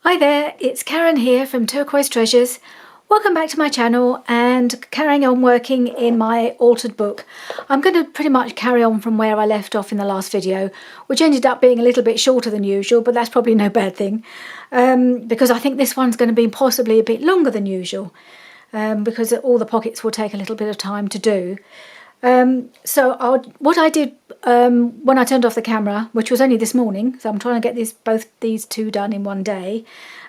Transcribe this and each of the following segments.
Hi there, it's Karen here from Turquoise Treasures. Welcome back to my channel and carrying on working in my altered book. I'm going to pretty much carry on from where I left off in the last video, which ended up being a little bit shorter than usual, but that's probably no bad thing, because I think this one's going to be possibly a bit longer than usual, because all the pockets will take a little bit of time to do. What I did when I turned off the camera, which was only this morning, so I'm trying to get both these two done in one day,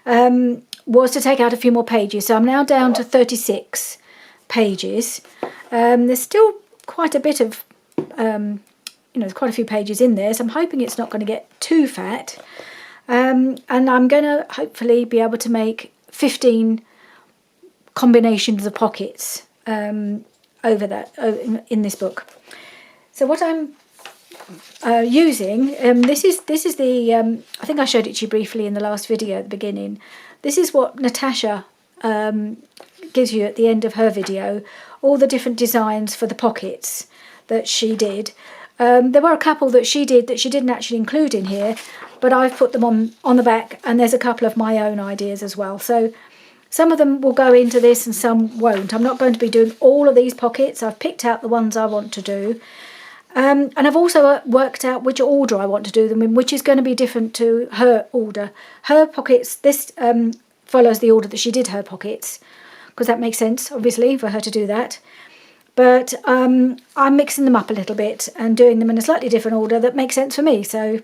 was to take out a few more pages. So I'm now down to 36 pages. There's still quite a bit of, there's quite a few pages in there, so I'm hoping it's not going to get too fat. And I'm going to hopefully be able to make 15 combinations of pockets in this book. So what I'm using, this is the I think I showed it to you briefly in the last video at the beginning. This is what Natasha gives you at the end of her video, all the different designs for the pockets that she did. There were a couple that she did that she didn't actually include in here, but I've put them on the back, and there's a couple of my own ideas as well. So some of them will go into this and some won't. I'm not going to be doing all of these pockets. I've picked out the ones I want to do. And I've also worked out which order I want to do them in, which is going to be different to her order. Her pockets, this follows the order that she did her pockets, because that makes sense, obviously, for her to do that. But I'm mixing them up a little bit and doing them in a slightly different order that makes sense for me. So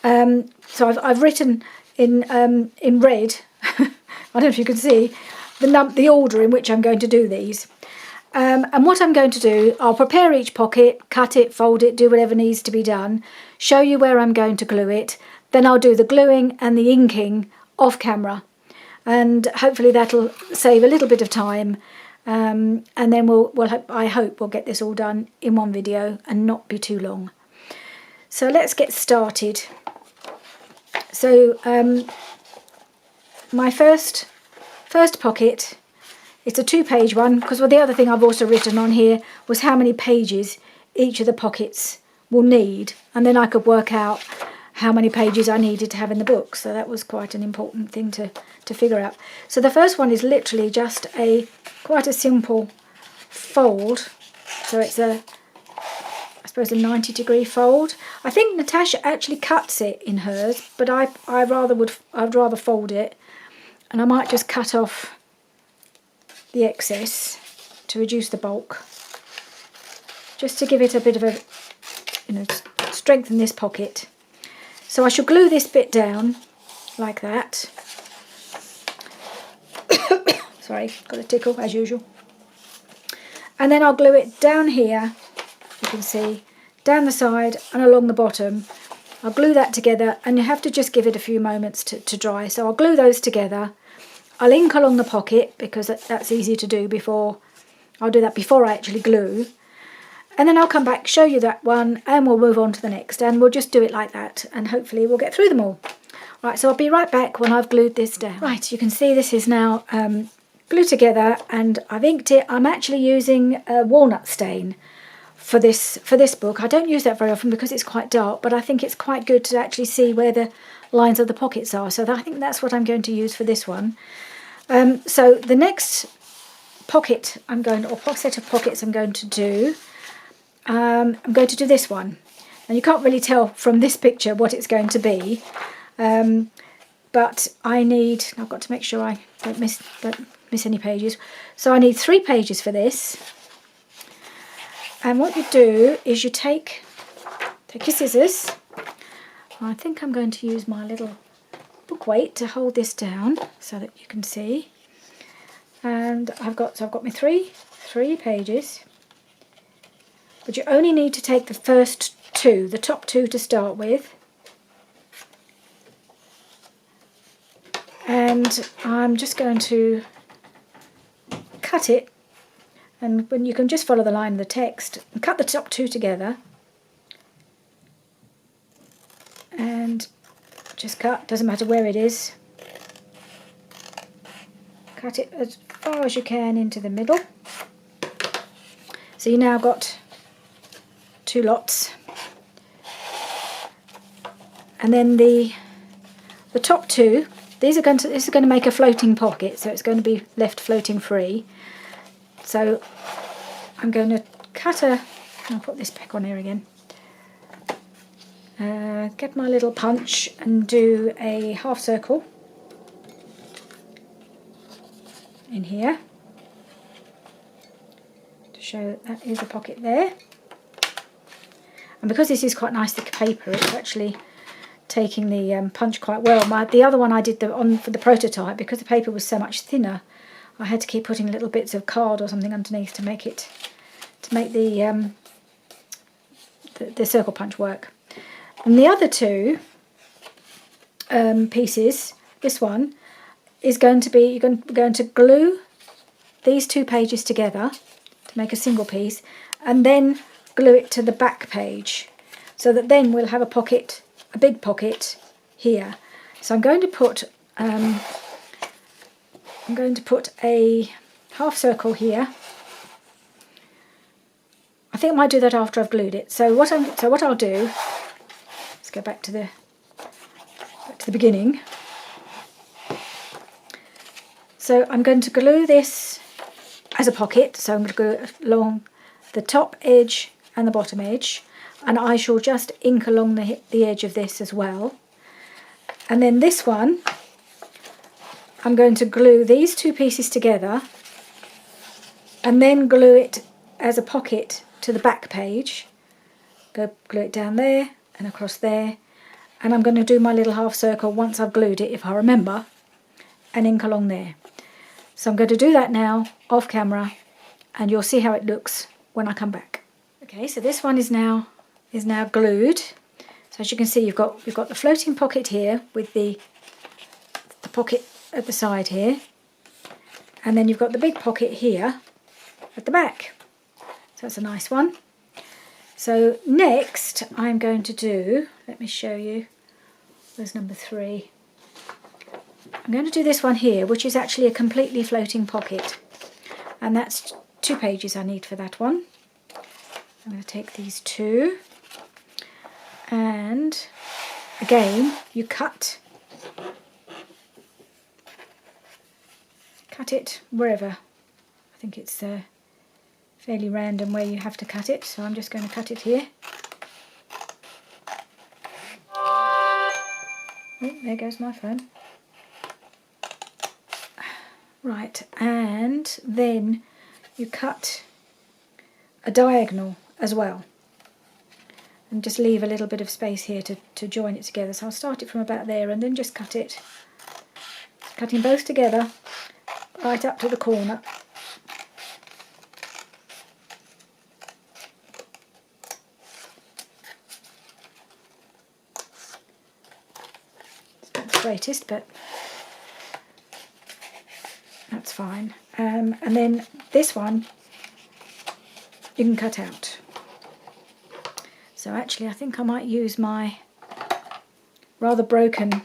I've written in red, I don't know if you can see, the order in which I'm going to do these. And what I'm going to do, I'll prepare each pocket, cut it, fold it, do whatever needs to be done, show you where I'm going to glue it, then I'll do the gluing and the inking off camera. And hopefully that'll save a little bit of time, and then I hope we'll get this all done in one video and not be too long. So let's get started. So my first pocket, it's a 2-page one, because the other thing I've also written on here was how many pages each of the pockets will need, and then I could work out how many pages I needed to have in the book. So that was quite an important thing to figure out. So the first one is literally just quite a simple fold. So it's I suppose a 90-degree fold. I think Natasha actually cuts it in hers, but I'd rather fold it, and I might just cut off the excess to reduce the bulk, just to give it a bit of a, strengthen this pocket. So I shall glue this bit down like that. Sorry, got a tickle as usual. And then I'll glue it down here, you can see, down the side and along the bottom. I'll glue that together, and you have to just give it a few moments to dry. So I'll glue those together. I'll ink along the pocket, because that's easy to do I'll do that before I actually glue. And then I'll come back, show you that one, and we'll move on to the next. And we'll just do it like that, and hopefully we'll get through them all. Right, so I'll be right back when I've glued this down. Right, you can see this is now glued together, and I've inked it. I'm actually using a walnut stain for this book. I don't use that very often because it's quite dark, but I think it's quite good to actually see where the lines of the pockets are. So I think that's what I'm going to use for this one. So the next pocket set of pockets I'm going to do, I'm going to do this one. And you can't really tell from this picture what it's going to be, but I've got to make sure I don't miss any pages. So I need 3 pages for this. And what you do is you take your scissors. I think I'm going to use my little book weight to hold this down so that you can see. And I've got my three pages, but you only need to take the first 2, the top 2 to start with. And I'm just going to cut it, and when you can just follow the line of the text and cut the top 2 together, and just cut, doesn't matter where it is. Cut it as far as you can into the middle. So you now got 2 lots. And then the the top two, this is going to make a floating pocket, so it's going to be left floating free. So I'm going to cut I'll put this back on here again. Get my little punch and do a half circle in here to show that is a pocket there. And because this is quite nice thick paper, it's actually taking the punch quite well. The other one I did for the prototype, because the paper was so much thinner, I had to keep putting little bits of card or something underneath to make the circle punch work. And the other two pieces, this one is going to be, you're going to glue these two pages together to make a single piece, and then glue it to the back page, so that then we'll have a pocket, a big pocket here. So I'm going to put a half circle here. I think I might do that after I've glued it. So what I'll do, let's go back to the beginning. So I'm going to glue this as a pocket. So I'm going to glue it along the top edge and the bottom edge, and I shall just ink along the edge of this as well. And then this one, I'm going to glue these two pieces together and then glue it as a pocket to the back page. Glue it down there and across there, and I'm going to do my little half circle once I've glued it, if I remember, and ink along there. So I'm going to do that now off camera, and you'll see how it looks when I come back. Okay, so this one is now glued. So as you can see, we've got the floating pocket here with the pocket at the side here, and then you've got the big pocket here at the back. So that's a nice one. So next I'm going to do, let me show you, there's number 3. I'm going to do this one here, which is actually a completely floating pocket, and that's 2 pages I need for that one. I'm going to take these 2, and again you cut it wherever. I think it's fairly random where you have to cut it, so I'm just going to cut it here. Oh, there goes my phone. Right, and then you cut a diagonal as well, and just leave a little bit of space here to join it together. So I'll start it from about there and then just cut it, cutting both together right up to the corner. It's not the greatest, but that's fine. And then this one you can cut out. So actually I think I might use my rather broken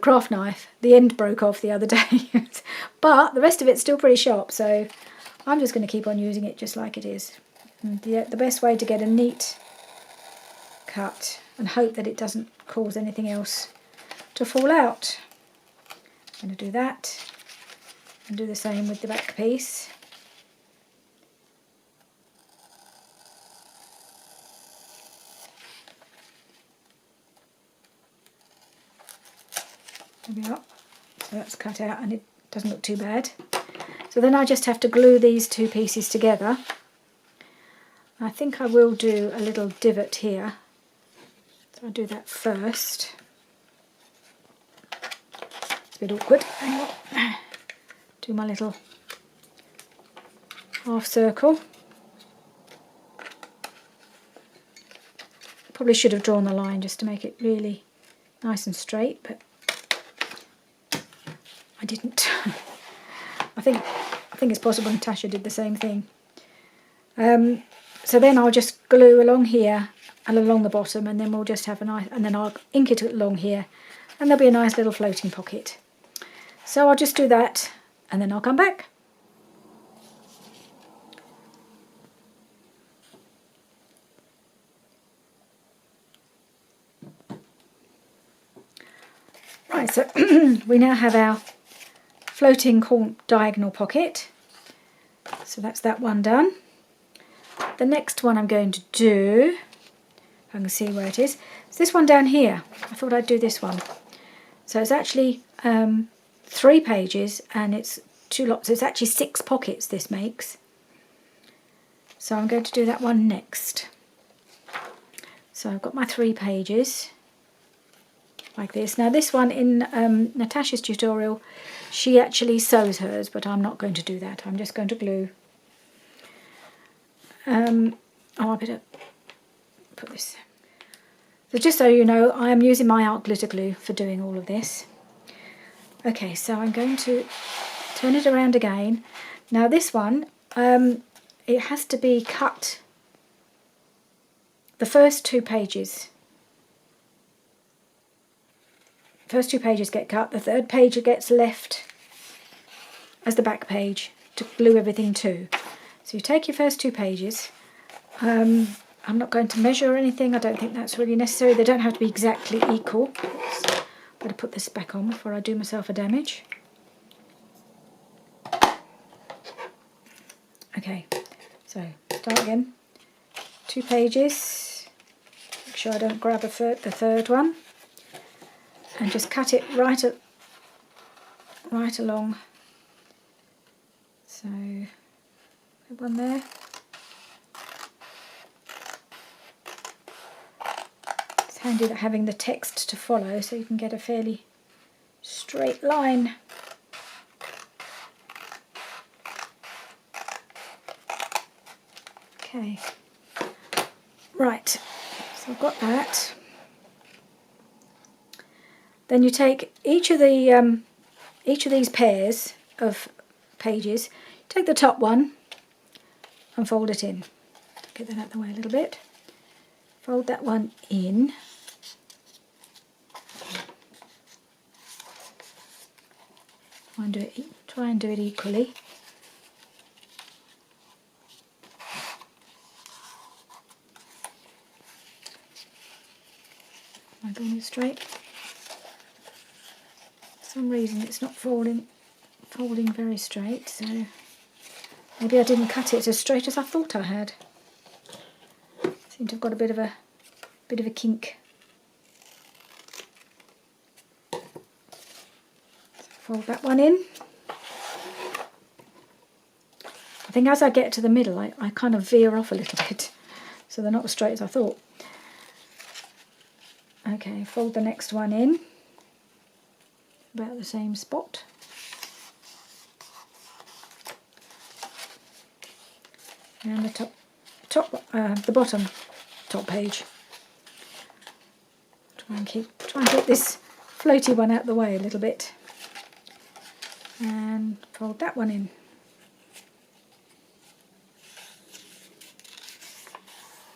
craft knife. The end broke off the other day, but the rest of it's still pretty sharp, so I'm just going to keep on using it just like it is. And the best way to get a neat cut and hope that it doesn't cause anything else to fall out. I'm going to do that and do the same with the back piece. There we are. So that's cut out and it doesn't look too bad. So then I just have to glue these 2 pieces together. I think I will do a little divot here. So I'll do that first. It's a bit awkward. Hang on. Do my little half circle. Probably should have drawn the line just to make it really nice and straight, but I didn't. I think it's possible Natasha did the same thing. So then I'll just glue along here and along the bottom, and then we'll just have a nice, and then I'll ink it along here, and there'll be a nice little floating pocket. So I'll just do that, and then I'll come back. Right, so we now have our floating diagonal pocket. So that's that one done. The next one I'm going to do, if I can see where it is, it's this one down here. I thought I'd do this one. So it's actually 3 pages and it's 2 lots. It's actually 6 pockets this makes. So I'm going to do that one next. So I've got my 3 pages like this. Now this one in Natasha's tutorial, she actually sews hers, but I'm not going to do that. I'm just going to glue. I better put this. So just so you know, I am using my art glitter glue for doing all of this. Okay, so I'm going to turn it around again. Now this one, it has to be cut. The first 2 pages. First 2 pages get cut. The 3rd page gets left as the back page to glue everything to. So you take your first 2 pages. I'm not going to measure or anything. I don't think that's really necessary. They don't have to be exactly equal. Oops. Better put this back on before I do myself a damage. Okay, so start again. 2 pages. Make sure I don't grab the 3rd one. And just cut it right along. So, one there. It's handy that having the text to follow so you can get a fairly straight line. Okay, right, so I've got that. Then you take each of these pairs of pages, take the top one and fold it in. Get that out of the way a little bit. Fold that one in. Try and do it equally. Am I going it straight? For some reason it's not folding very straight, so maybe I didn't cut it as straight as I thought I had. Seem to have got a bit of a kink. So fold that one in. I think as I get to the middle I kind of veer off a little bit, so they're not as straight as I thought. Okay, fold the next one in, about the same spot. And the bottom top page. Try and keep this floaty one out the way a little bit. And fold that one in.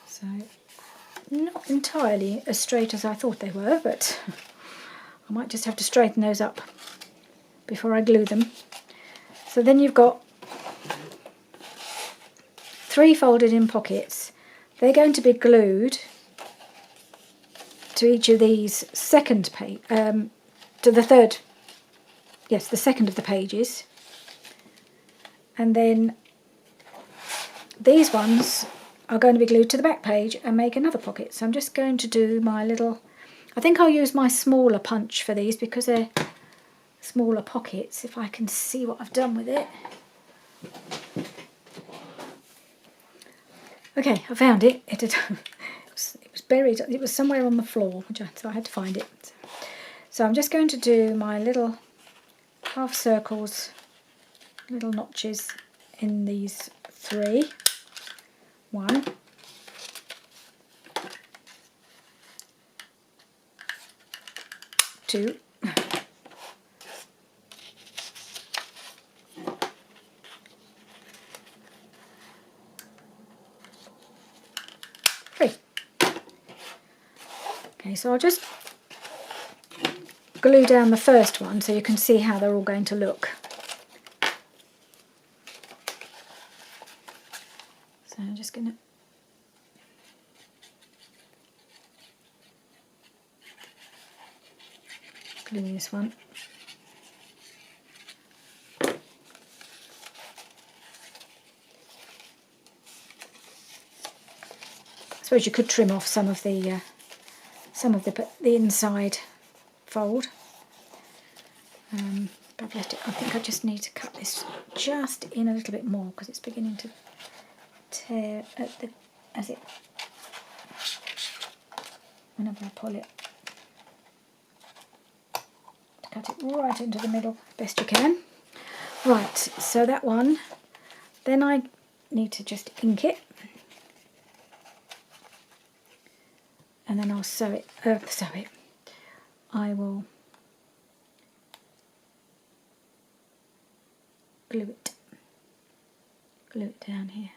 So, not entirely as straight as I thought they were, but I might just have to straighten those up before I glue them. So then you've got 3 folded in pockets. They're going to be glued to each of these second page, to the third, yes, the second of the pages. And then these ones are going to be glued to the back page and make another pocket. So I'm just going to do my little, I think I'll use my smaller punch for these because they're smaller pockets, if I can see what I've done with it. Okay, I found it. It was buried, it was somewhere on the floor, so I had to find it. So I'm just going to do my little half circles, little notches in these 3. 1, 2, 3. Okay, so I'll just glue down the first one so you can see how they're all going to look. So I'm just going to glue this one. I suppose you could trim off some of the inside fold. But I've let it. I think I just need to cut this just in a little bit more because it's beginning to tear at the whenever I pull it. Cut it right into the middle, best you can. Right, so that one. Then I need to just ink it. And then I'll sew it. I will glue it down here.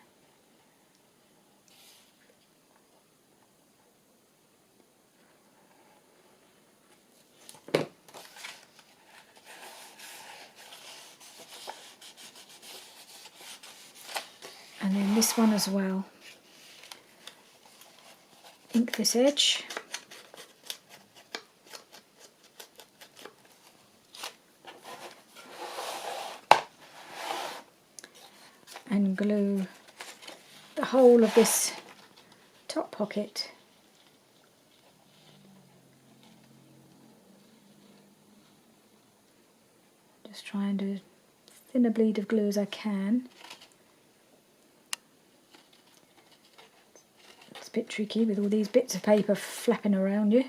And then this one as well. Ink this edge. And glue the whole of this top pocket just try and do as thin a bleed of glue as I can. It's a bit tricky with all these bits of paper flapping around you.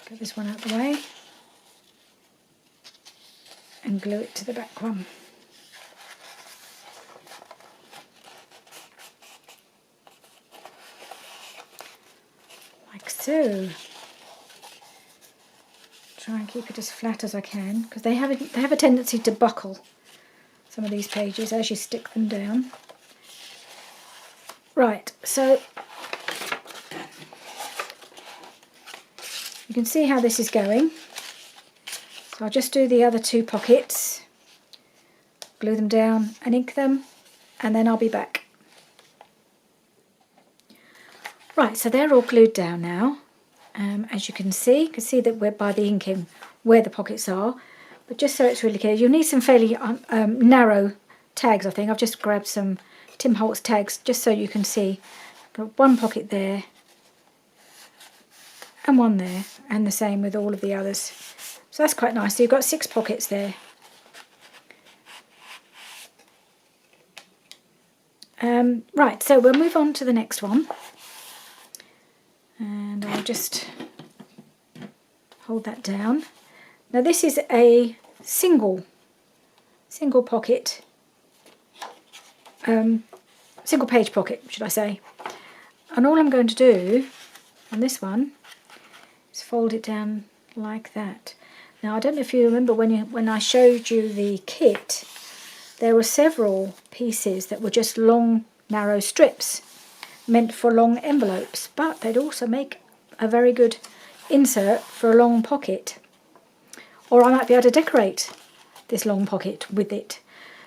Get this one out of the way and glue it to the back one. Like so. Try and keep it as flat as I can because they have a tendency to buckle, some of these pages, as you stick them down. Right, so you can see how this is going. So I'll just do the other two pockets, glue them down and ink them, and then I'll be back. Right, so they're all glued down now. As you can see that we're by the inking where the pockets are. But just so it's really clear, you'll need some fairly narrow tags, I think. I've just grabbed some Tim Holtz tags just so you can see. Got one pocket there and one there, and the same with all of the others. So that's quite nice. So you've got 6 pockets there. Right, so we'll move on to the next one. And I'll just hold that down. Now this is a single pocket, single page pocket, should I say. And all I'm going to do on this one is fold it down like that. Now I don't know if you remember when I showed you the kit, there were several pieces that were just long, narrow strips meant for long envelopes, but they'd also make a very good insert for a long pocket. Or I might be able to decorate this long pocket with it.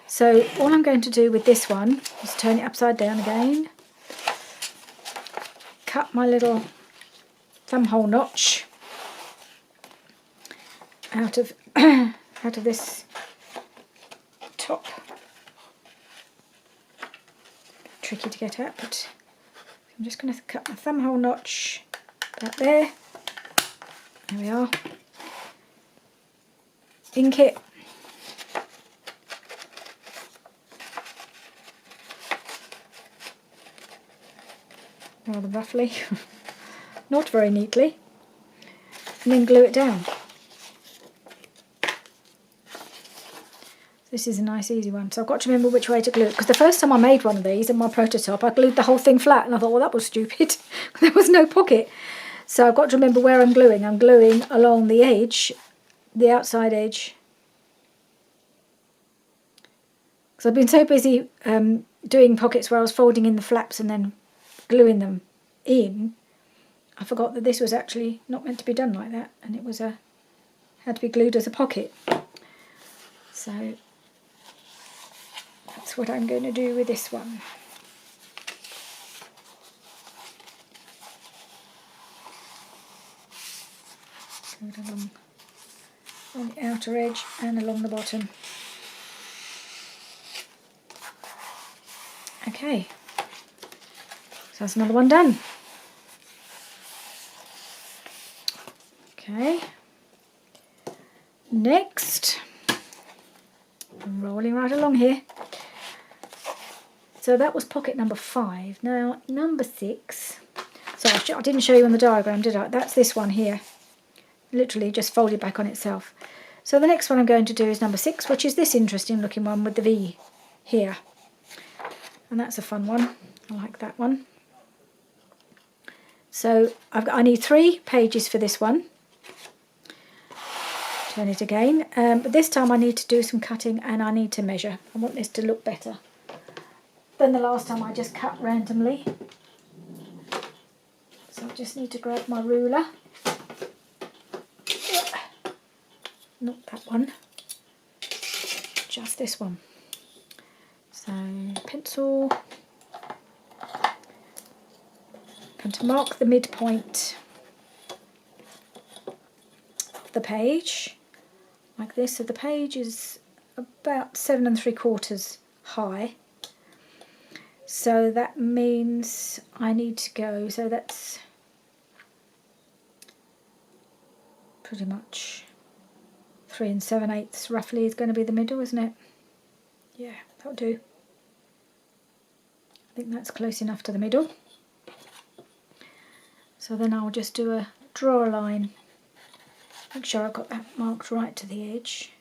So all I'm going to do with this one is turn it upside down again, cut my little thumb hole notch out of this top. Tricky to get at, but I'm just going to cut my thumb hole notch about there. There we are. Ink it. Rather roughly, not very neatly, and then glue it down. This is a nice easy one, so I've got to remember which way to glue it, because the first time I made one of these in my prototype I glued the whole thing flat and I thought, well, that was stupid. There was no pocket. So I've got to remember where I'm gluing. I'm gluing along the edge, the outside edge. Because I've been so busy doing pockets where I was folding in the flaps and then gluing them in, I forgot that this was actually not meant to be done like that, and it was had to be glued as a pocket. So that's what I'm going to do with this one. do it along the outer edge and along the bottom. Okay, so that's another one done. Okay, next, rolling right along here. So that was pocket number 5. Now number 6, so I didn't show you on the diagram, did I? That's this one here, literally just folded back on itself. So the next one I'm going to do is number 6, which is this interesting looking one with the V here. And that's a fun one. I like that one. So I need 3 pages for this one. Turn it again. But this time I need to do some cutting and I need to measure. I want this to look better than the last time I just cut randomly. So I just need to grab my ruler. Not that one. Just this one. So pencil. And to mark the midpoint of the page, like this. So the page is about 7 3/4 high. So that means I need to go, so that's pretty much 3 7/8 roughly is going to be the middle, isn't it? Yeah, that'll do. I think that's close enough to the middle. So then I'll just draw a line. Make sure I've got that marked right to the edge.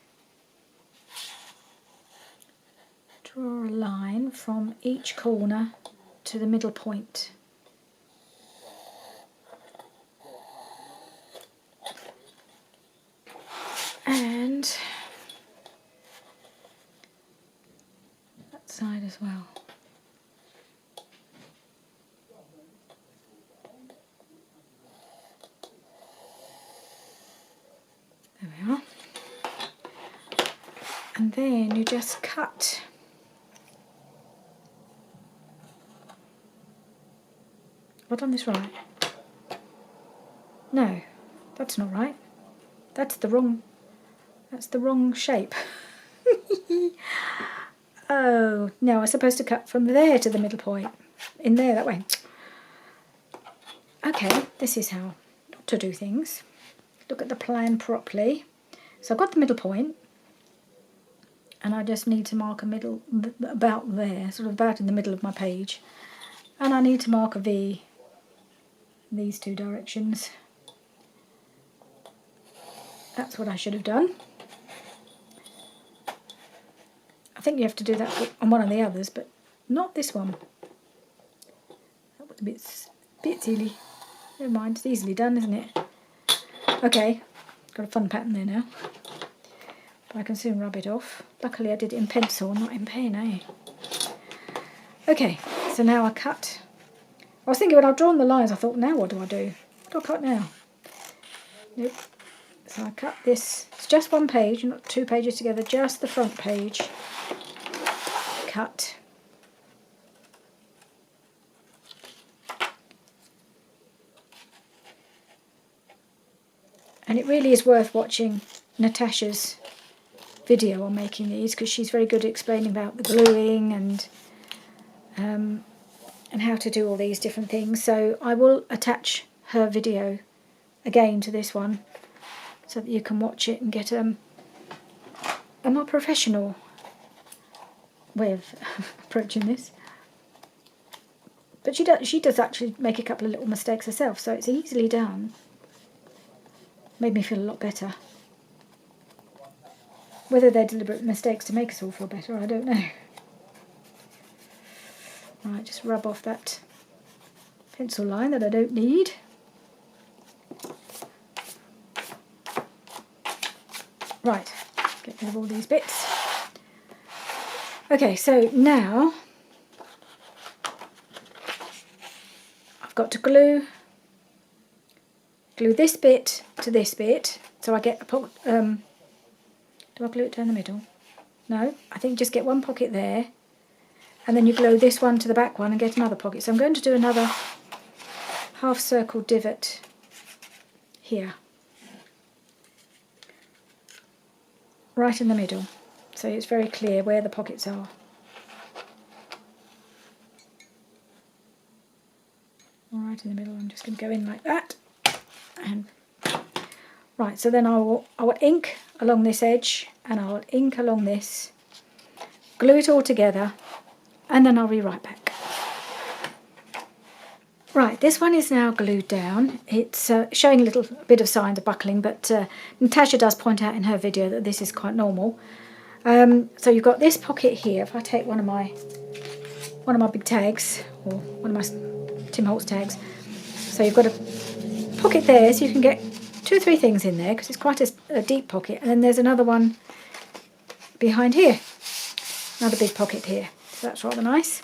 Draw a line from each corner to the middle point. And that side as well. There we are. And then you just cut. Have I done this right? No, that's not right. That's the wrong shape. Oh, no, I'm supposed to cut from there to the middle point. In there, that way. Okay, this is how not to do things. Look at the plan properly. So I've got the middle point, and I just need to mark a middle about there, sort of about in the middle of my page. And I need to mark a V in these 2 directions. That's what I should have done. I think you have to do that on one of the others, but not this one. That was a bit silly. Never mind, it's easily done, isn't it? Okay, got a fun pattern there now. But I can soon rub it off. Luckily I did it in pencil, not in pen, eh? Okay, so now I cut. I was thinking when I've drawn the lines, I thought, now what do I do? What do I cut now? Nope. So I cut this. It's just 1 page, not 2 pages together, just the front page. Cut. And it really is worth watching Natasha's video on making these, because she's very good at explaining about the gluing and how to do all these different things. So I will attach her video again to this one so that you can watch it and get a more professional way of approaching this. But she does actually make a couple of little mistakes herself, so it's easily done. Made me feel a lot better. Whether they're deliberate mistakes to make us all feel better, I don't know. Right, just rub off that pencil line that I don't need. Right, get rid of all these bits. Okay, so now I've got to glue this bit to this bit, so I get a pocket. Do I glue it down the middle? No, I think just get 1 pocket there, and then you glue this one to the back one and get another pocket. So I'm going to do another half circle divot here. right in the middle, so it's very clear where the pockets are. Right in the middle. I'm just going to go in like that, and right. So then I will ink along this edge, and I will ink along this, glue it all together, and then I'll be right back. Right, this one is now glued down. It's showing a little bit of signs of buckling, but Natasha does point out in her video that this is quite normal. So you've got this pocket here. If I take one of my big tags, or one of my Tim Holtz tags, so you've got a pocket there, so you can get 2 or 3 things in there because it's quite a deep pocket. And then there's another one behind here, another big pocket here. So that's rather nice.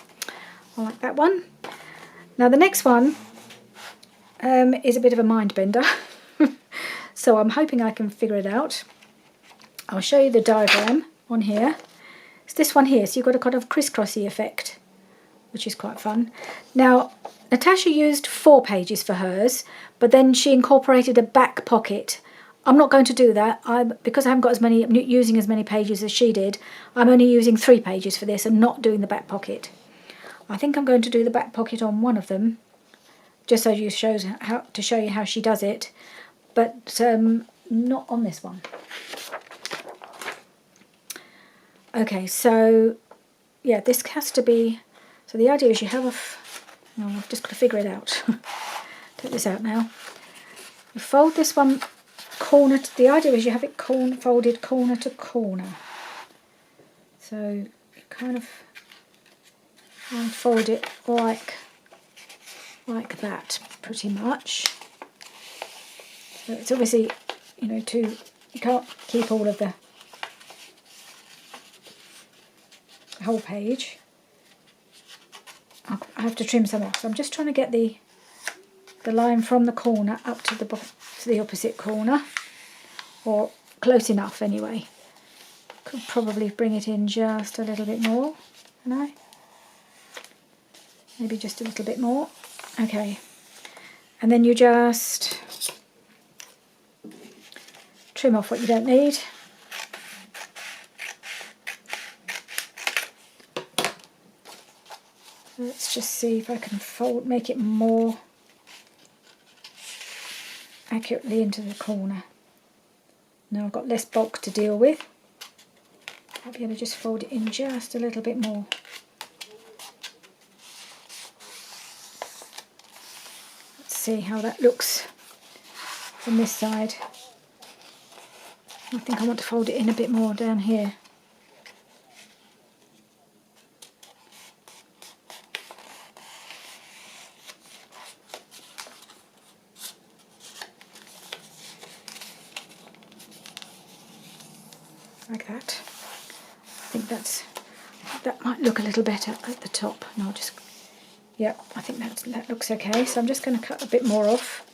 I like that one. Now the next one is a bit of a mind bender, so I'm hoping I can figure it out. I'll show you the diagram on here. It's this one here, so you've got a kind of crisscrossy effect, which is quite fun. Now Natasha used 4 pages for hers, but then she incorporated a back pocket. I'm not going to do that. Because I haven't got using as many pages as she did, I'm only using 3 pages for this and not doing the back pocket. I think I'm going to do the back pocket on one of them, just so to show you how she does it, but not on this one. Okay, so yeah, this has to be. So the idea is you have I've just got to figure it out. Take this out now. You fold this one corner. The idea is you have it folded corner to corner. So you kind of. And fold it like that, pretty much. So it's obviously, you can't keep all of the whole page. I have to trim some off. So I'm just trying to get the line from the corner up to the opposite corner, or close enough anyway. Could probably bring it in just a little bit more, can I? Maybe just a little bit more. Okay. And then you just trim off what you don't need. Let's just see if I can make it more accurately into the corner. Now I've got less bulk to deal with. I'll be able to just fold it in just a little bit more. See how that looks from this side. I think I want to fold it in a bit more down here. Like that. I think that might look a little better at the top. And I'll just. Yep, I think that looks okay. So I'm just going to cut a bit more off.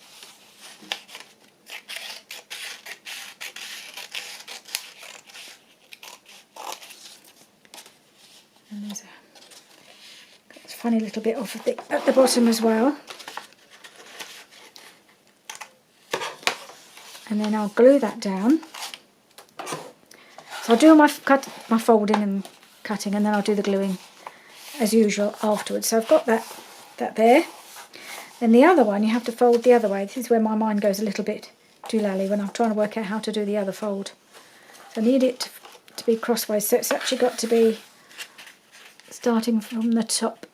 And there's got this funny little bit off at the bottom as well. And then I'll glue that down. So I'll do my folding and cutting, and then I'll do the gluing as usual afterwards. So I've got that there. Then the other one you have to fold the other way. This is where my mind goes a little bit doolally when I'm trying to work out how to do the other fold. So I need it to be crossways. So it's actually got to be starting from the top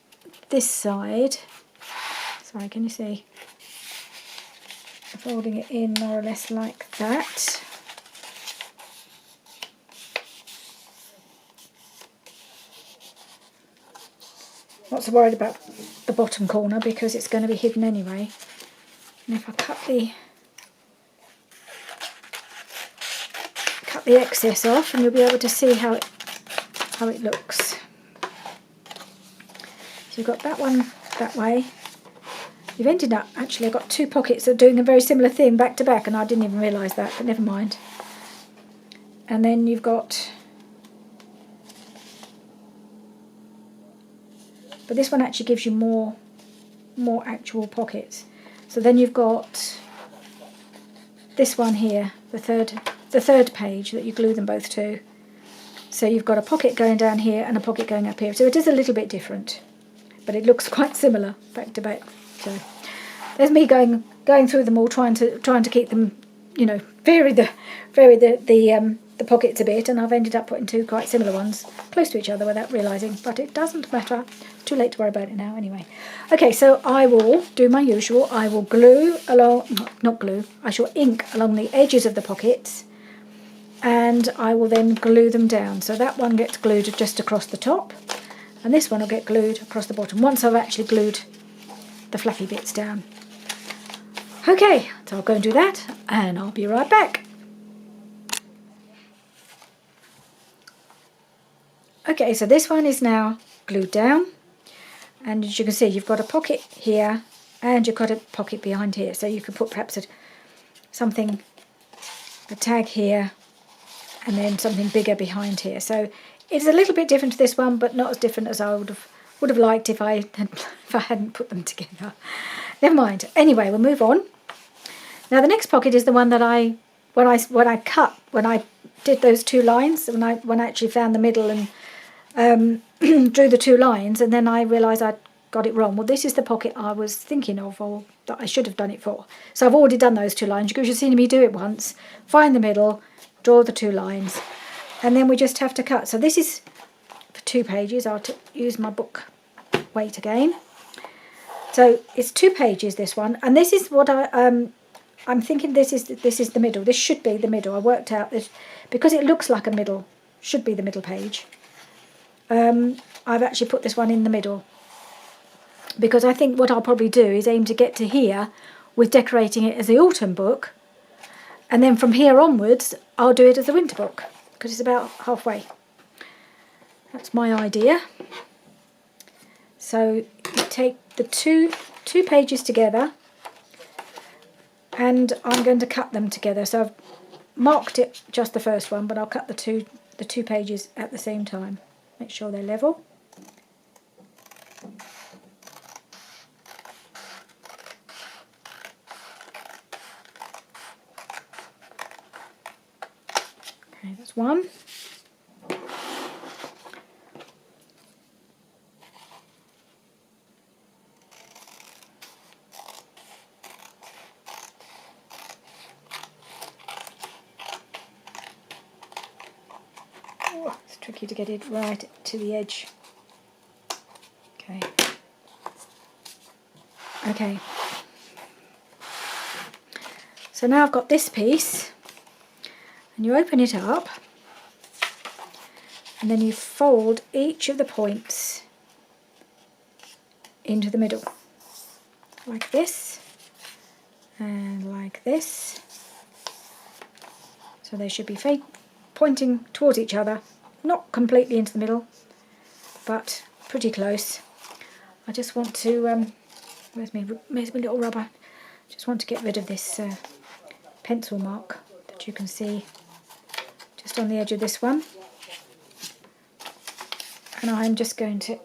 this side. Sorry, can you see? Folding it in more or less like that. Not so worried about the bottom corner because it's going to be hidden anyway. And if I cut the excess off, and you'll be able to see how it looks. So you've got that one that way. You've ended up, actually I've got 2 pockets that are doing a very similar thing back to back, and I didn't even realise that, but never mind. And then you've got, but this one actually gives you more actual pockets. So then you've got this one here, the third the third page that you glue them both to. So you've got a pocket going down here and a pocket going up here. So it is a little bit different, but it looks quite similar back to back. So there's me going through them all, trying to keep them, you know, vary the pockets a bit, and I've ended up putting two quite similar ones close to each other without realising, but it doesn't matter. It's too late to worry about it now anyway. Okay, so I will do my usual. I will glue along, not glue, I shall ink along the edges of the pockets, and I will then glue them down. So that one gets glued just across the top, and this one will get glued across the bottom once I've actually glued the fluffy bits down. Okay, so I'll go and do that, and I'll be right back. Okay, so this one is now glued down, and as you can see, you've got a pocket here and you've got a pocket behind here, so you could put perhaps a tag here and then something bigger behind here. So it's a little bit different to this one, but not as different as I would have liked if I hadn't put them together. Never mind. Anyway, we'll move on. Now the next pocket is the one that when I did those two lines, when I actually found the middle and drew the two lines, and then I realised I'd got it wrong. Well, this is the pocket I was thinking of, or that I should have done it for. So I've already done those two lines. You should have seen me do it once. Find the middle, draw the two lines, and then we just have to cut. So this is for 2 pages. I'll use my book weight again. So it's 2 pages, this one, and this is what I'm thinking. This is the middle. This should be the middle. I worked out this because it looks like a middle. Should be the middle page. I've actually put this one in the middle because I think what I'll probably do is aim to get to here with decorating it as the autumn book, and then from here onwards I'll do it as the winter book because it's about halfway. That's my idea. So you take the two pages together, and I'm going to cut them together. So I've marked it just the first one, but I'll cut the two pages at the same time. Make sure they're level. Okay, that's one. Oh, it's tricky to get it right to the edge. Okay. So now I've got this piece, and you open it up, and then you fold each of the points into the middle, like this, and like this. So they should be pointing towards each other, not completely into the middle, but pretty close. I just want to, where's my little rubber? Just want to get rid of this pencil mark that you can see just on the edge of this one. And I'm just going to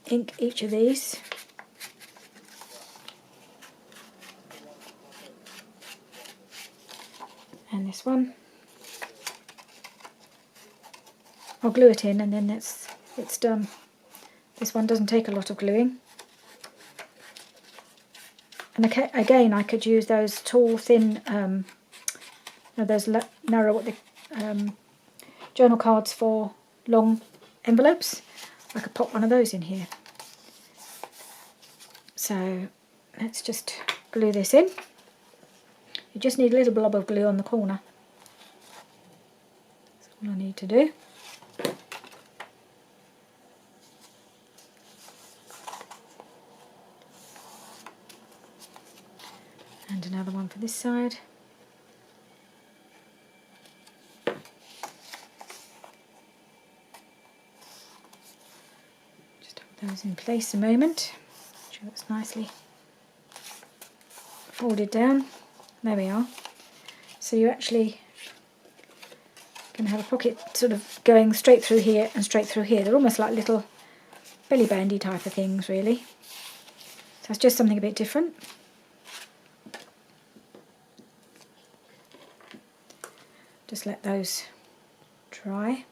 ink each of these. And this one. I'll glue it in, and then it's done. This one doesn't take a lot of gluing. And again, I could use those tall, thin, those narrow, journal cards for long envelopes. I could pop one of those in here. So let's just glue this in. You just need a little blob of glue on the corner. That's all I need to do. And another one for this side. Just hold those in place a moment. Make sure that's nicely folded down. There we are. So you actually can have a pocket sort of going straight through here and straight through here. They're almost like little belly bandy type of things, really. So it's just something a bit different. Just let those dry.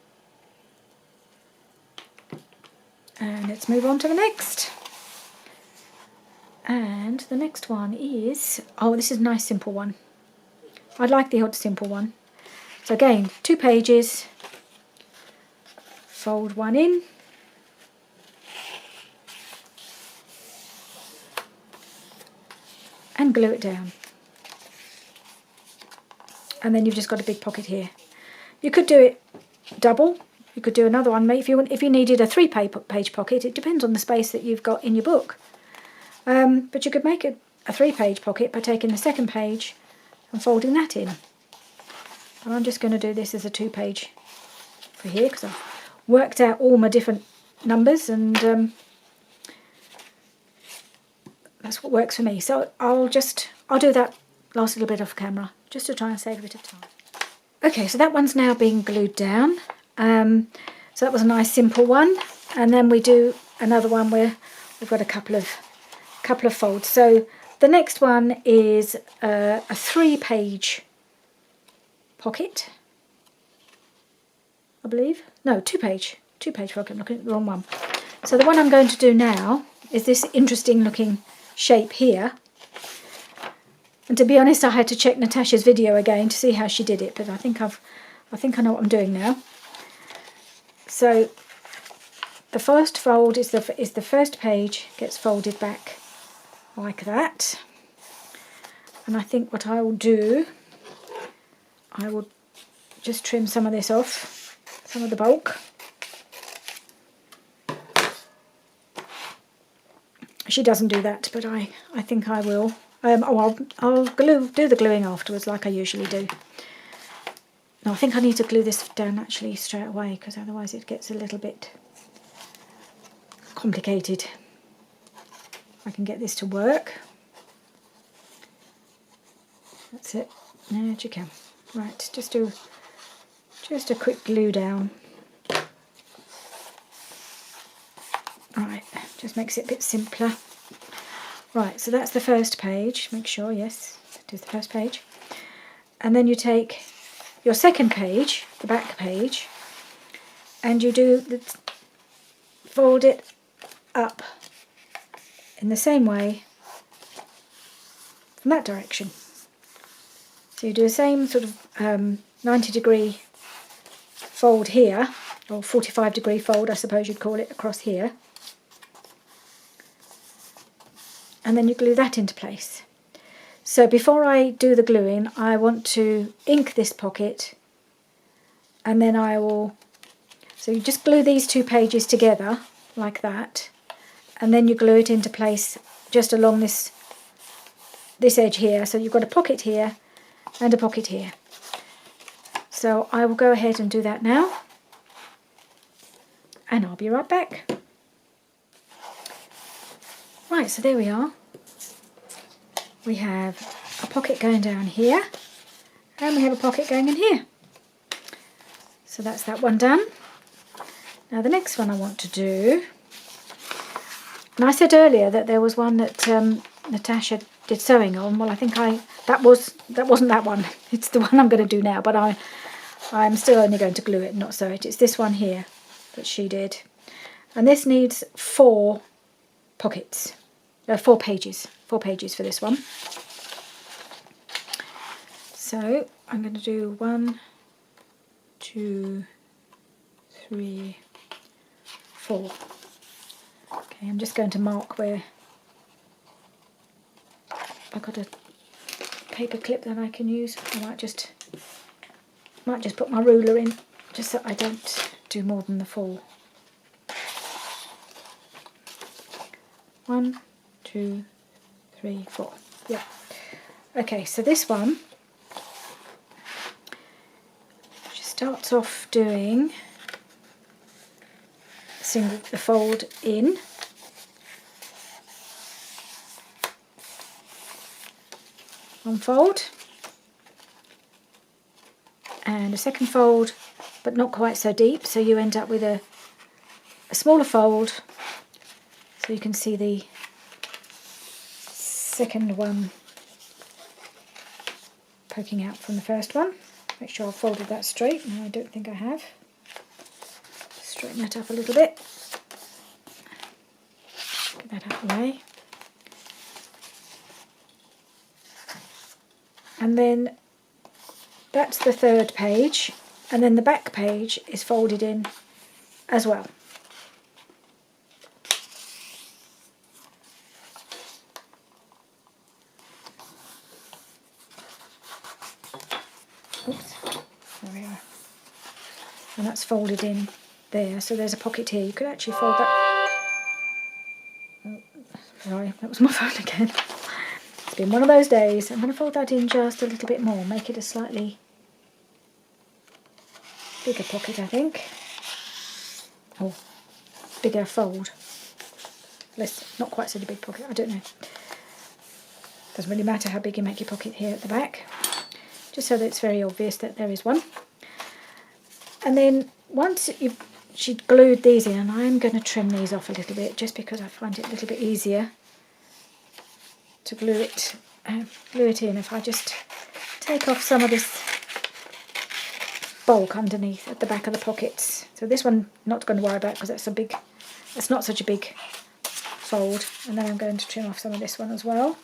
And let's move on to the next. And the next one is, oh, this is a nice simple one. I like the odd simple one. So again, 2 pages, fold one in, and glue it down. And then you've just got a big pocket here. You could do it double. You could do another one. If you needed a 3-page pocket, it depends on the space that you've got in your book. But you could make it a 3-page pocket by taking the second page and folding that in. And I'm just going to do this as a 2-page for here because I've worked out all my different numbers, and that's what works for me. So I'll do that last little bit off camera just to try and save a bit of time. Okay, so that one's now being glued down. So that was a nice simple one, and then we do another one where we've got a couple of folds. So the next one is a 3-page pocket, I believe. No, 2-page pocket. I'm looking at the wrong one. So the one I'm going to do now is this interesting looking shape here. And to be honest, I had to check Natasha's video again to see how she did it, but I think I know what I'm doing now. So the first fold is the first page gets folded back like that. And I think what I will do, I will just trim some of this off, some of the bulk. She doesn't do that, but I think I will. I'll do the gluing afterwards like I usually do. No, I think I need to glue this down actually straight away because otherwise it gets a little bit complicated. I can get this to work. That's it. There you go. Right, just a quick glue down. Right, just makes it a bit simpler. Right, so that's the first page. Make sure, yes, that is the first page. And then you take your second page, the back page, and you fold it up in the same way from that direction. So you do the same sort of 90-degree fold here, or 45-degree fold, I suppose you'd call it, across here. And then you glue that into place. So before I do the gluing, I want to ink this pocket, and then so you just glue these 2 pages together like that, and then you glue it into place just along this edge here. So you've got a pocket here and a pocket here. So I will go ahead and do that now, and I'll be right back. Right, so there we are. We have a pocket going down here, and we have a pocket going in here. So that's that one done. Now the next one I want to do, and I said earlier that there was one that Natasha did sewing on. Well, I think that wasn't that one. It's the one I'm going to do now, but I'm still only going to glue it, not sew it. It's this one here that she did, and this needs 4 pockets. 4 pages. 4 pages for this one. So I'm going to do 1, 2, 3, 4. Okay, I'm just going to mark where I've got a paper clip that I can use. I might just put my ruler in, just so I don't do more than the 4. 1, 2, 3, 4. Yeah. Okay, so this one just starts off doing the fold in, one fold, and a second fold, but not quite so deep, so you end up with a smaller fold, so you can see the second one poking out from the first one. Make sure I've folded that straight. No, I don't think I have. Straighten that up a little bit. Get that out of the way. And then that's the third page, and then the back page is folded in as well. Oops, there we are. And that's folded in there, so there's a pocket here. You could actually fold that. Oh, sorry, that was my phone again. It's been one of those days. I'm going to fold that in just a little bit more, make it a slightly bigger pocket, I think. Or bigger fold. Not quite such a big pocket, I don't know. Doesn't really matter how big you make your pocket here at the back. Just so that it's very obvious that there is one. And then once she'd glued these in, and I'm going to trim these off a little bit just because I find it a little bit easier to glue it in if I just take off some of this bulk underneath at the back of the pockets. So this one not going to worry about because that's not such a big fold. And then I'm going to trim off some of this one as well.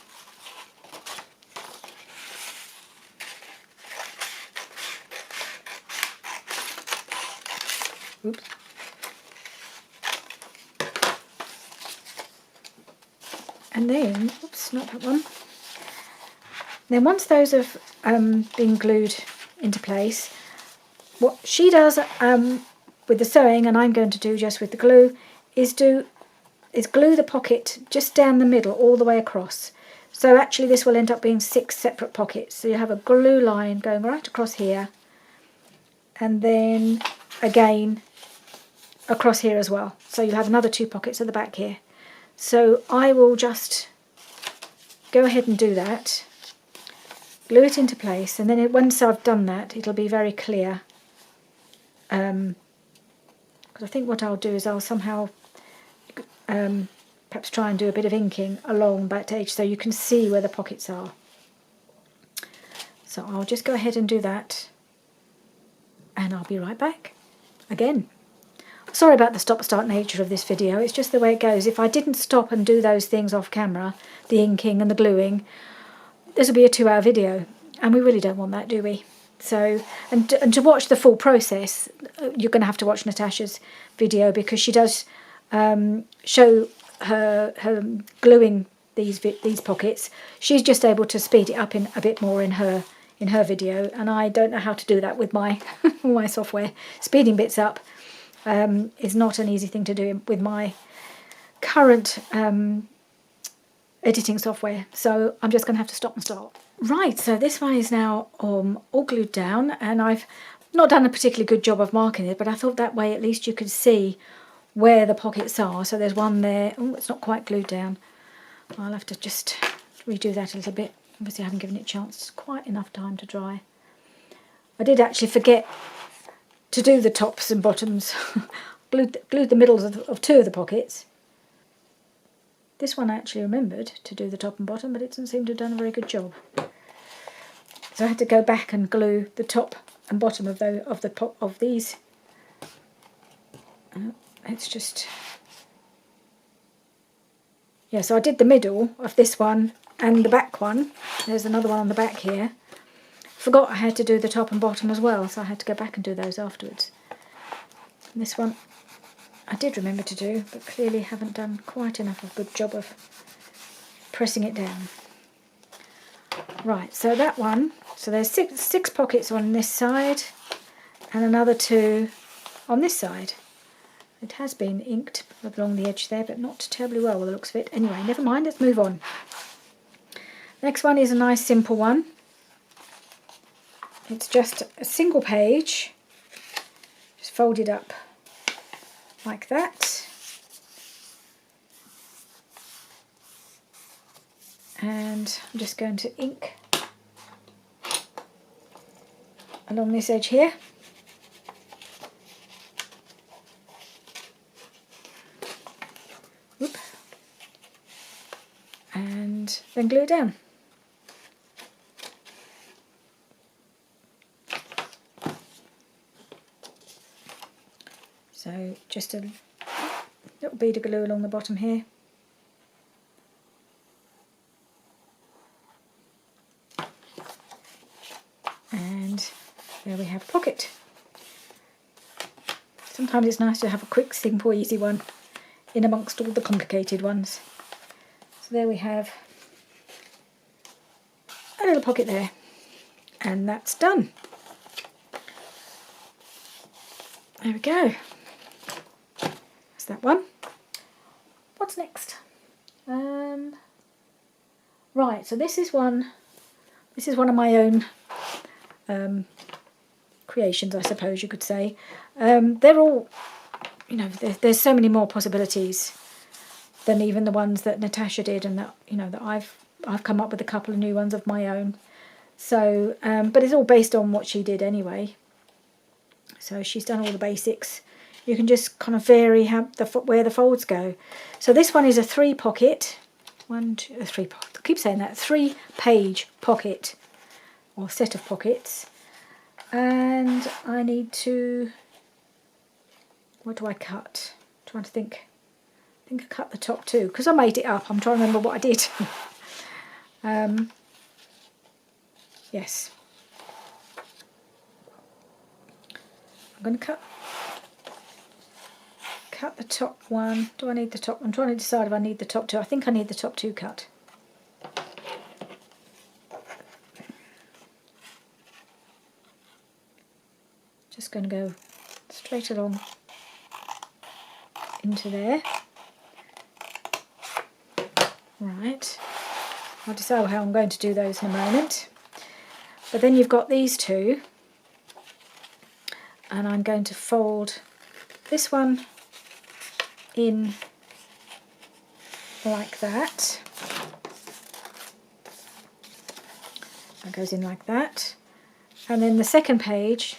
Oops. And then, oops, not that one. Then once those have been glued into place, what she does with the sewing, and I'm going to do just with the glue, is glue the pocket just down the middle all the way across. So actually this will end up being 6 separate pockets. So you have a glue line going right across here, and then again across here as well. So you'll have another 2 pockets at the back here. So I will just go ahead and do that, glue it into place, and then once I've done that it'll be very clear, because I think what I'll do is I'll somehow perhaps try and do a bit of inking along that edge so you can see where the pockets are. So I'll just go ahead and do that, and I'll be right back again. Sorry about the stop-start nature of this video, it's just the way it goes. If I didn't stop and do those things off camera, the inking and the gluing, this will be a 2-hour video, and we really don't want that, do we? So, and to watch the full process, you're going to have to watch Natasha's video, because she does show her gluing these pockets. She's just able to speed it up a bit more in her video, and I don't know how to do that with my my software. Speeding bits up is not an easy thing to do with my current editing software, so I'm just going to have to stop and start. Right, so this one is now all glued down, and I've not done a particularly good job of marking it, but I thought that way at least you could see where the pockets are. So there's one there. Oh, it's not quite glued down. I'll have to just redo that a little bit. Obviously I haven't given it a chance, quite enough time to dry. I did actually forget to do the tops and bottoms. glued the middles of 2 of the pockets. This one I actually remembered to do the top and bottom, but it doesn't seem to have done a very good job. So I had to go back and glue the top and bottom of these. It's just, yeah, so I did the middle of this one and the back one. There's another one on the back here. Forgot I had to do the top and bottom as well, so I had to go back and do those afterwards. And this one I did remember to do, but clearly haven't done quite enough of a good job of pressing it down. Right, so that one, so there's six pockets on this side and another 2 on this side. It has been inked along the edge there, but not terribly well by the looks of it. Anyway, never mind, let's move on. Next one is a nice simple one. It's just a single page, just folded up like that. And I'm just going to ink along this edge here. Whoop. And then glue it down. just a little bead of glue along the bottom here. And there we have a pocket. Sometimes it's nice to have a quick, simple, easy one in amongst all the complicated ones. So there we have a little pocket there, and that's done. There we go. That's that one. What's next? Right, so this is one of my own creations, I suppose you could say. They're all, you know, there's so many more possibilities than even the ones that Natasha did, and that, you know, that I've come up with a couple of new ones of my own. So, but it's all based on what she did anyway. So she's done all the basics. You can just kind of vary where the folds go. So this one is a 3 pocket. I keep saying that. 3 page pocket, or set of pockets. And I need to, what do I cut? I'm trying to think. I think I cut the top too, because I made it up. I'm trying to remember what I did. Yes. I'm going to cut the top one. Do I need the top? I'm trying to decide if I need the top 2. I think I need the top 2 cut. Just going to go straight along into there. Right. I'll decide how I'm going to do those in a moment. But then you've got these 2, and I'm going to fold this one in like that. That goes in like that. And then the second page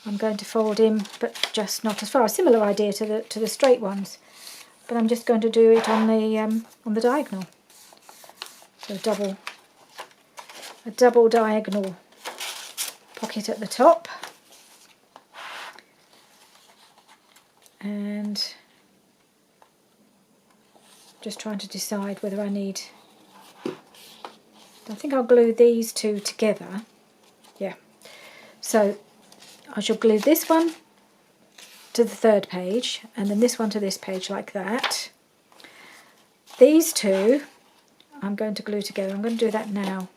I'm going to fold in, but just not as far. A similar idea to the straight ones, but I'm just going to do it on the diagonal. So a double diagonal pocket at the top, and just trying to decide whether I need. I think I'll glue these 2 together. Yeah. So I shall glue this one to the 3rd page, and then this one to this page like that. These 2 I'm going to glue together. I'm going to do that now.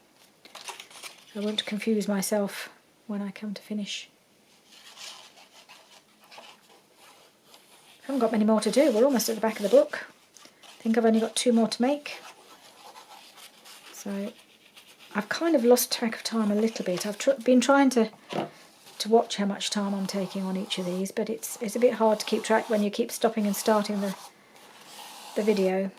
I won't confuse myself when I come to finish. I haven't got many more to do. We're almost at the back of the book. I think I've only got 2 more to make. So I've kind of lost track of time a little bit. I've been trying to watch how much time I'm taking on each of these, but it's a bit hard to keep track when you keep stopping and starting the video.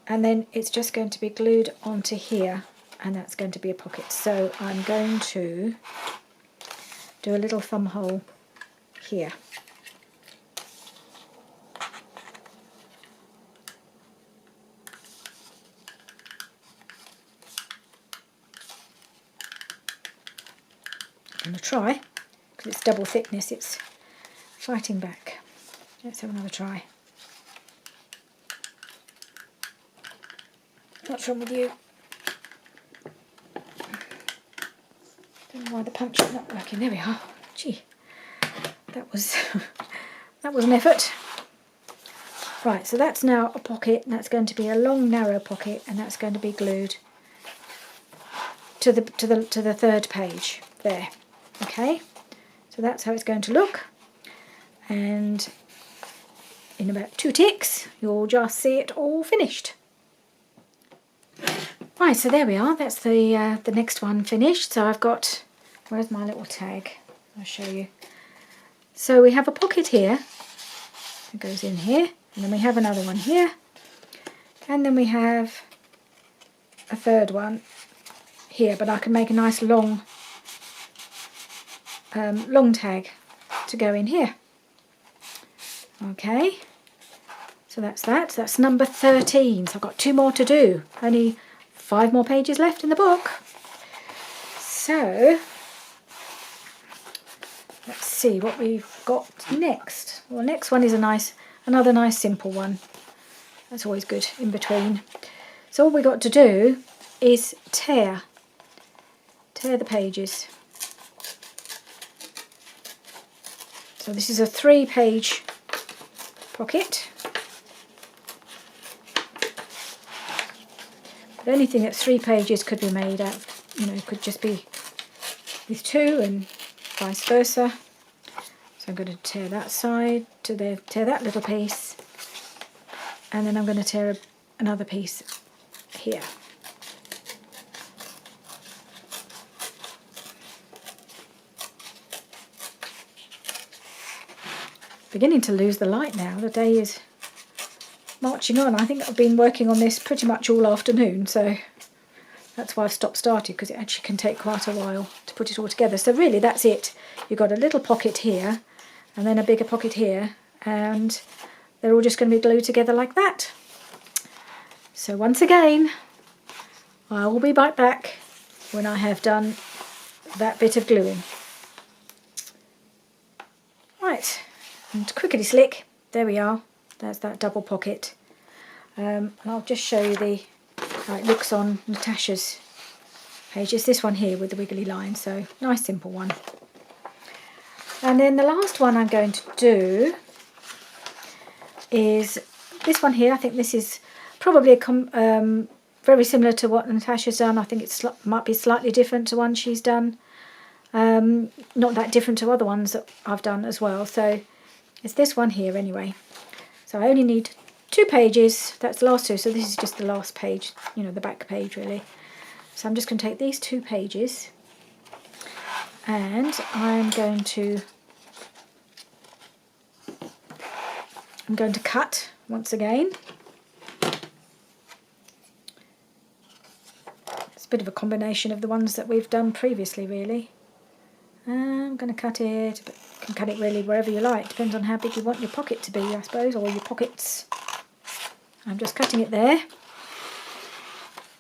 And then it's just going to be glued onto here, and that's going to be a pocket. So I'm going to do a little thumb hole here. I'm going to try, because it's double thickness, it's fighting back. Let's have another try. What's wrong with you? Don't know why the punch is not working. There we are. Gee, that was an effort. Right, so that's now a pocket, and that's going to be a long, narrow pocket, and that's going to be glued to the 3rd page there. Okay, so that's how it's going to look, and in about 2 ticks you'll just see it all finished. Right, so there we are. That's the next one finished. So I've got, where's my little tag? I'll show you. So we have a pocket here. It goes in here, and then we have another one here, and then we have a 3rd one here. But I can make a nice long tag to go in here. Okay. So that's that. So that's number 13. So I've got 2 more to do. Only 5 more pages left in the book. So let's see what we've got next. Well, next one is another nice simple one. That's always good in between. So all we've got to do is tear the pages. So this is a 3-page pocket. But anything that's 3 pages could be made out, could just be with 2 and vice versa. So I'm going to tear that side tear that little piece, and then I'm going to tear another piece here. Beginning to lose the light now. The day is marching on. I think I've been working on this pretty much all afternoon, so that's why I've stopped starting, because it actually can take quite a while to put it all together. So really that's it. You've got a little pocket here and then a bigger pocket here, and they're all just going to be glued together like that. So once again, I will be right back when I have done that bit of gluing. Right, and quickety slick, there we are. There's that double pocket. And I'll just show you how it looks on Natasha's page. It's this one here with the wiggly line, so nice simple one. And then the last one I'm going to do is this one here. I think this is probably very similar to what Natasha's done. I think it might be slightly different to one she's done. Not that different to other ones that I've done as well. So it's this one here anyway. So I only need 2 pages. That's the last 2. So this is just the last page, the back page really. So I'm just going to take these 2 pages and I'm going to cut once again. It's a bit of a combination of the ones that we've done previously really. I'm going to cut it, but you can cut it really wherever you like. Depends on how big you want your pocket to be, I suppose, or your pockets. I'm just cutting it there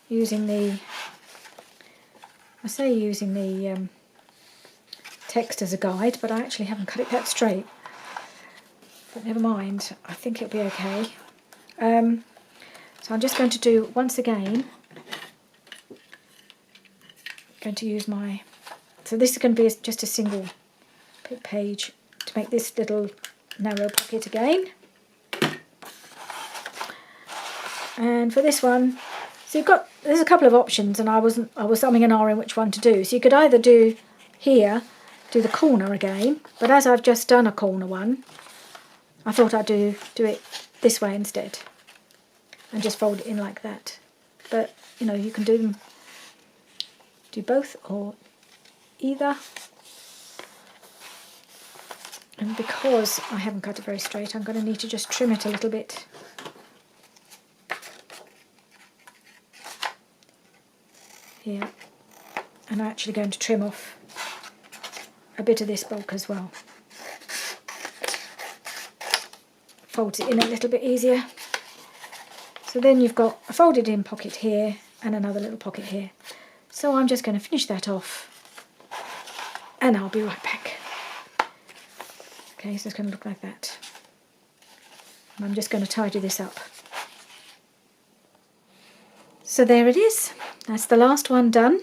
using the text as a guide, but I actually haven't cut it that straight. But never mind, I think it'll be okay. So I'm just going to do, once again, so this is going to be just a single page to make this little narrow pocket again. And for this one, so there's a couple of options, and I was umming and ahhing which one to do. So you could either do the corner again, but as I've just done a corner one, I thought I'd do it this way instead and just fold it in like that. But you can do both or either. And because I haven't cut it very straight, I'm going to need to just trim it a little bit. Here. And I'm actually going to trim off a bit of this bulk as well. Folds it in a little bit easier. So then you've got a folded in pocket here and another little pocket here. So I'm just going to finish that off and I'll be right back. Okay, so it's going to look like that. And I'm just going to tidy this up. So there it is. That's the last one done.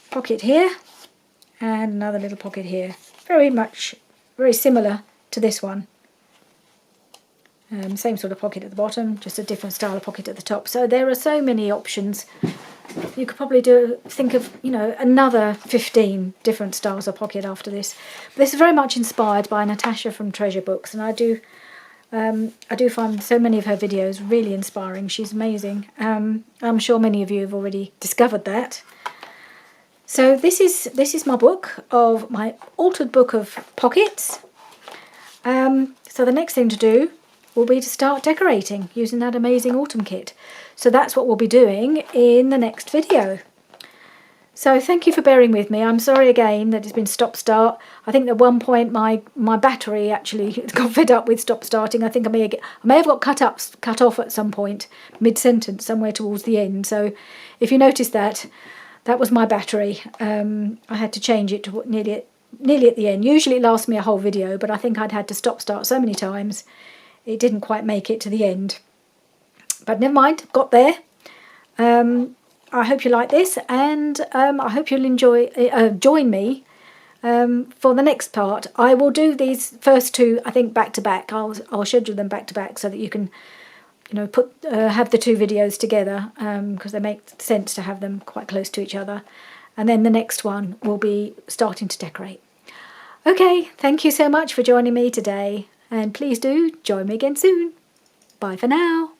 Pocket here and another little pocket here. Very similar to this one. Same sort of pocket at the bottom, just a different style of pocket at the top. So there are so many options. You could probably think of another 15 different styles of pocket after this. But this is very much inspired by Natasha from Treasure Books, and I do find so many of her videos really inspiring. She's amazing. I'm sure many of you have already discovered that. So this is my book, my altered book of pockets. So the next thing to do will be to start decorating using that amazing autumn kit. So that's what we'll be doing in the next video. So thank you for bearing with me. I'm sorry again that it's been stop-start. I think at one point my battery actually got fed up with stop-starting. I think I may have got cut off at some point, mid-sentence, somewhere towards the end. So if you notice that was my battery. I had to change it to nearly nearly at the end. Usually it lasts me a whole video, but I think I'd had to start so many times it didn't quite make it to the end. But never mind, got there. I hope you like this, and I hope you'll join me for the next part. I will do these first two, I think, back to back. I'll schedule them back to back so that you can, have the two videos together, because they make sense to have them quite close to each other. And then the next one will be starting to decorate. Okay, thank you so much for joining me today, and please do join me again soon. Bye for now.